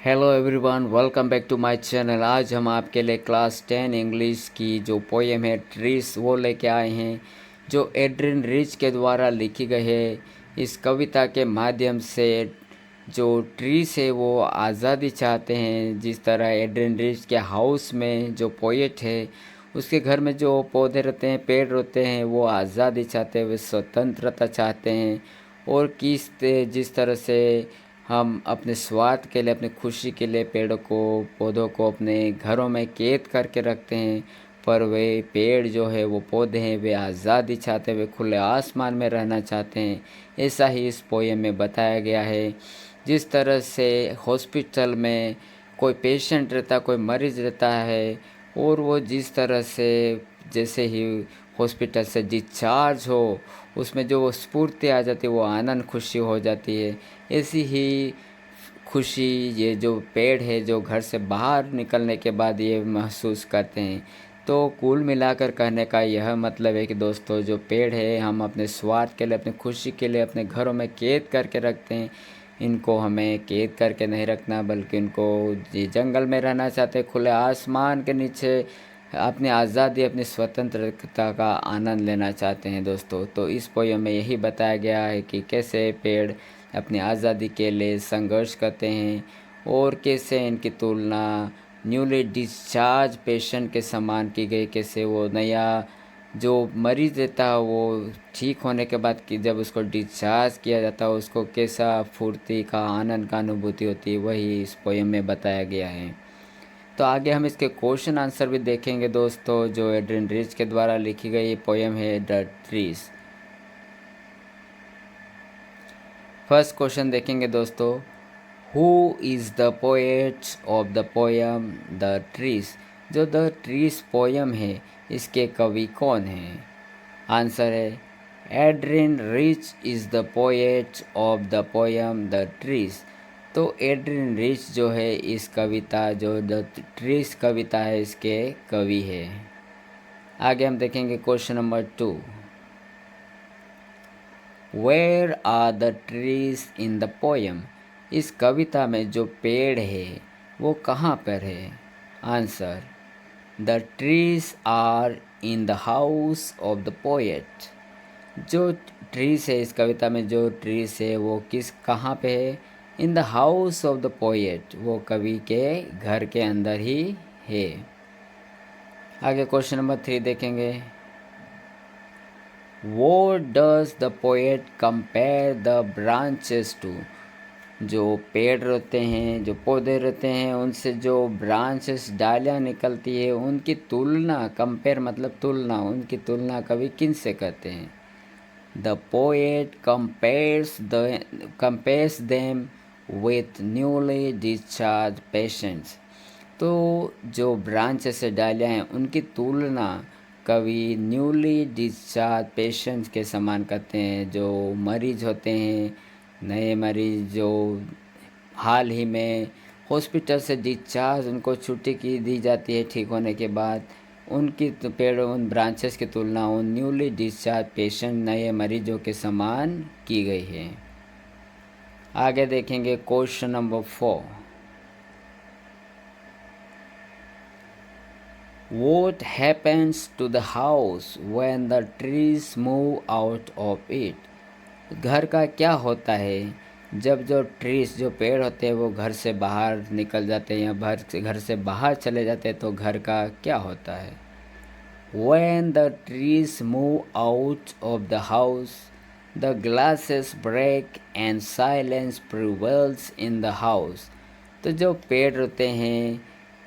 Hello everyone, welcome back to my channel. आज हम आपके लिए क्लास 10 इंग्लिश की जो पोएम है ट्रीस वो लेके आए हैं, जो एड्रिन रिच के द्वारा लिखी गई है। इस कविता के माध्यम से जो ट्रीस है वो आज़ादी चाहते हैं। जिस तरह एड्रिन रिच के हाउस में जो पोएट है उसके घर में जो पौधे रहते हैं, पेड़ रहते हैं, वो आज़ादी चाहते हैं, वे स्वतंत्रता चाहते हैं। और जिस तरह से हम अपने स्वार्थ के लिए, अपनी खुशी के लिए पेड़ों को, पौधों को अपने घरों में कैद करके रखते हैं, पर वे पेड़ जो है, वो पौधे हैं, वे आज़ादी चाहते हैं, वे खुले आसमान में रहना चाहते हैं। ऐसा ही इस पोएम में बताया गया है। जिस तरह से हॉस्पिटल में कोई पेशेंट रहता, कोई मरीज़ रहता है, और वो जिस तरह से जैसे ही हॉस्पिटल से डिस्चार्ज हो, उसमें जो वो स्फूर्ति आ जाती है, वो आनंद खुशी हो जाती है। ऐसी ही खुशी ये जो पेड़ है, जो घर से बाहर निकलने के बाद ये महसूस करते हैं। तो कुल मिलाकर कहने का यह मतलब है कि दोस्तों, जो पेड़ है हम अपने स्वार्थ के लिए, अपनी खुशी के लिए अपने घरों में कैद करके रखते हैं। इनको हमें कैद करके नहीं रखना, बल्कि इनको ये जंगल में रहना चाहते हैं, खुले आसमान के नीचे अपनी आज़ादी, अपनी स्वतंत्रता का आनंद लेना चाहते हैं दोस्तों। तो इस पोयम में यही बताया गया है कि कैसे पेड़ अपनी आज़ादी के लिए संघर्ष करते हैं, और कैसे इनकी तुलना न्यूली डिस्चार्ज पेशेंट के समान की गई। कैसे वो नया जो मरीज रहता है, वो ठीक होने के बाद कि जब उसको डिस्चार्ज किया जाता है, उसको कैसा फुर्ती का, आनंद का अनुभूति होती है, वही इस पोयम में बताया गया है। तो आगे हम इसके क्वेश्चन आंसर भी देखेंगे दोस्तों, जो एड्रिन रिच के द्वारा लिखी गई पोयम है द ट्रीज। फर्स्ट क्वेश्चन देखेंगे दोस्तों, who is the poet of the poem the trees. जो द ट्रीज पोयम है, इसके कवि कौन हैं? आंसर है Adrian rich is the poet of the poem the trees. तो एड्रिन रिच जो है इस कविता, जो द ट्रीज कविता है, इसके कवि है। आगे हम देखेंगे question number 2, where are the trees in the poem. इस कविता में जो पेड़ है वो कहाँ पर है? Answer, the trees are in the house of the poet. जो ट्रीज है इस कविता में, जो ट्रीज है वो कहाँ पे है? इन the house of the poet, वो कवि के घर के अंदर ही है। आगे क्वेश्चन नंबर 3 देखेंगे, What does the poet compare the branches to। जो पेड़ रहते हैं, जो पौधे रहते हैं, उनसे जो ब्रांचेस, डालियाँ निकलती है, उनकी तुलना, कंपेयर मतलब तुलना, उनकी तुलना कवि किन से करते हैं? The poet compares them with newly discharge patients. तो जो ब्रांचेस, डालियाँ हैं, उनकी तुलना कवि न्यूली डिस्चार्ज पेशेंट्स के समान करते हैं। जो मरीज होते हैं, नए मरीज जो हाल ही में हॉस्पिटल से डिस्चार्ज, उनको छुट्टी की दी जाती है ठीक होने के बाद, उनकी उन ब्रांचेस की तुलना उन न्यूली डिस्चार्ज पेशेंट, नए मरीजों के समान की गई है। आगे देखेंगे question number 4, What happens to the house when the trees move out of it? घर का क्या होता है जब जो ट्रीज, जो पेड़ होते हैं, वो घर से बाहर निकल जाते हैं या घर से बाहर चले जाते हैं, तो घर का क्या होता है? When the trees move out of the house, the glasses break and silence prevails in the house। तो जो पेड़ रहते हैं,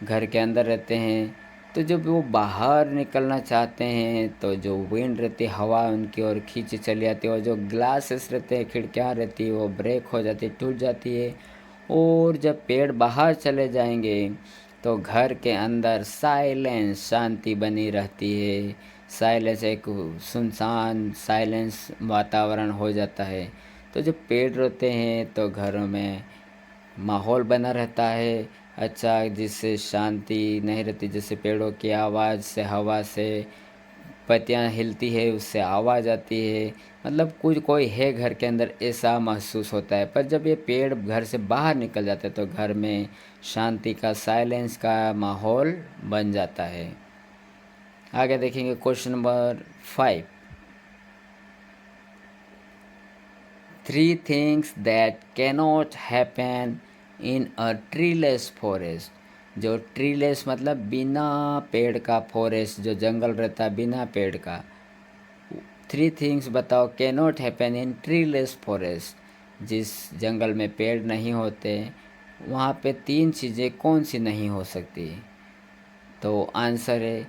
घर के अंदर रहते हैं, तो जब वो बाहर निकलना चाहते हैं, तो जो विंड रहती है, हवा उनकी ओर खींची चली आती है, और जो ग्लासेस रहते हैं, खिड़कियाँ रहती है, वो ब्रेक हो जाती है, टूट जाती है। और जब पेड़ बाहर चले जाएंगे, तो घर के अंदर साइलेंस, शांति बनी रहती है। साइलेंस, एक सुनसान साइलेंस वातावरण हो जाता है। तो जब पेड़ रहते हैं तो घरों में माहौल बना रहता है अच्छा, जिससे शांति नहीं रहती, जैसे पेड़ों की आवाज़ से, हवा से पत्तियाँ हिलती है उससे आवाज़ आती है, मतलब कुछ कोई है घर के अंदर ऐसा महसूस होता है। पर जब ये पेड़ घर से बाहर निकल जाते हैं तो घर में शांति का, साइलेंस का माहौल बन जाता है। आगे देखेंगे question number 5। 3 things that cannot happen in a treeless forest। जो ट्रीलेस मतलब बिना पेड़ का फॉरेस्ट, जो जंगल रहता है बिना पेड़ का। 3 थिंग्स बताओ कैनॉट हैपन इन ट्रीलेस फॉरेस्ट। जिस जंगल में पेड़ नहीं होते वहाँ पे 3 चीज़ें कौन सी नहीं हो सकती? तो आंसर है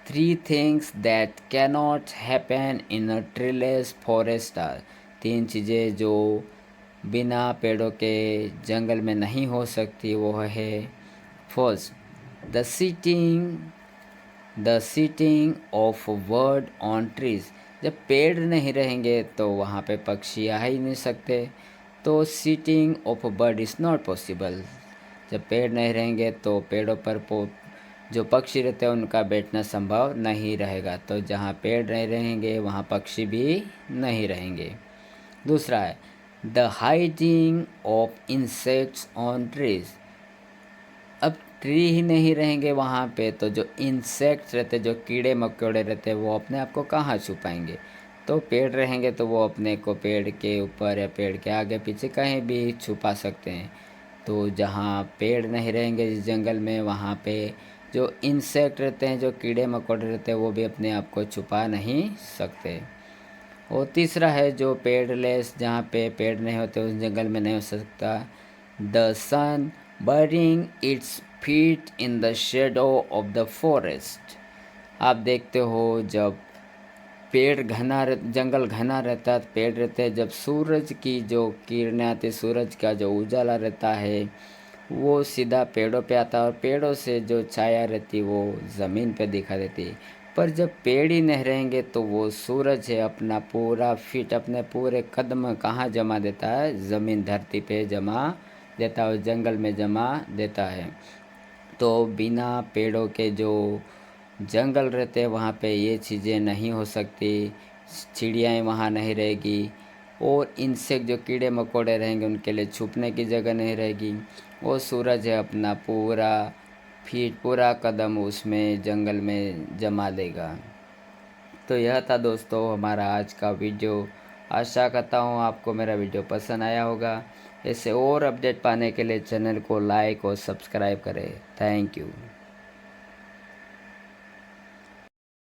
3 things that cannot happen in a treeless forest are. 3 चीज़ें जो बिना पेड़ों के जंगल में नहीं हो सकती वो है, first, the sitting of bird on trees. जब पेड़ नहीं रहेंगे तो वहाँ पे पक्षी आ ही नहीं सकते, तो sitting of bird is not possible. जब पेड़ नहीं रहेंगे तो पेड़ों पर जो पक्षी रहते हैं उनका बैठना संभव नहीं रहेगा, तो जहाँ पेड़ नहीं रहेंगे वहाँ पक्षी भी नहीं रहेंगे। दूसरा है the hiding of insects on trees. अब ट्री ही नहीं रहेंगे वहाँ पे तो जो इंसेक्ट्स रहते, जो कीड़े मकोड़े रहते वो अपने आप को कहाँ छुपाएंगे? तो पेड़ रहेंगे तो वो अपने को पेड़ के ऊपर या पेड़ के आगे पीछे कहीं भी छुपा सकते हैं। तो जहाँ पेड़ नहीं रहेंगे जिस जंगल में, वहाँ पे जो इंसेक्ट रहते हैं, जो कीड़े मकोड़े रहते हैं वो भी अपने आप को छुपा नहीं सकते। और तीसरा है जो पेड़लेस, जहाँ पे पेड़ नहीं होते उस जंगल में नहीं हो सकता, the sun burning its feet in the shadow of the forest. आप देखते हो जब पेड़ घना जंगल घना रहता है, पेड़ रहते हैं, जब सूरज की जो किरणें आती, सूरज का जो उजाला रहता है वो सीधा पेड़ों पे आता है और पेड़ों से जो छाया रहती वो ज़मीन पे दिखा देती है। पर जब पेड़ ही नहीं रहेंगे तो वो सूरज है अपना पूरा फिट, अपने पूरे कदम कहाँ जमा देता है? ज़मीन, धरती पे जमा देता है, जंगल में जमा देता है। तो बिना पेड़ों के जो जंगल रहते हैं वहाँ पे ये चीज़ें नहीं हो सकती, चिड़ियाएँ वहाँ नहीं रहेगी, और इंसेक्ट जो कीड़े मकोड़े रहेंगे उनके लिए छुपने की जगह नहीं रहेगी। वो सूरज है अपना पूरा फीट, पूरा कदम उसमें जंगल में जमा लेगा। तो यह था दोस्तों हमारा आज का वीडियो। आशा करता हूँ आपको मेरा वीडियो पसंद आया होगा। ऐसे और अपडेट पाने के लिए चैनल को लाइक और सब्सक्राइब करें। Thank you.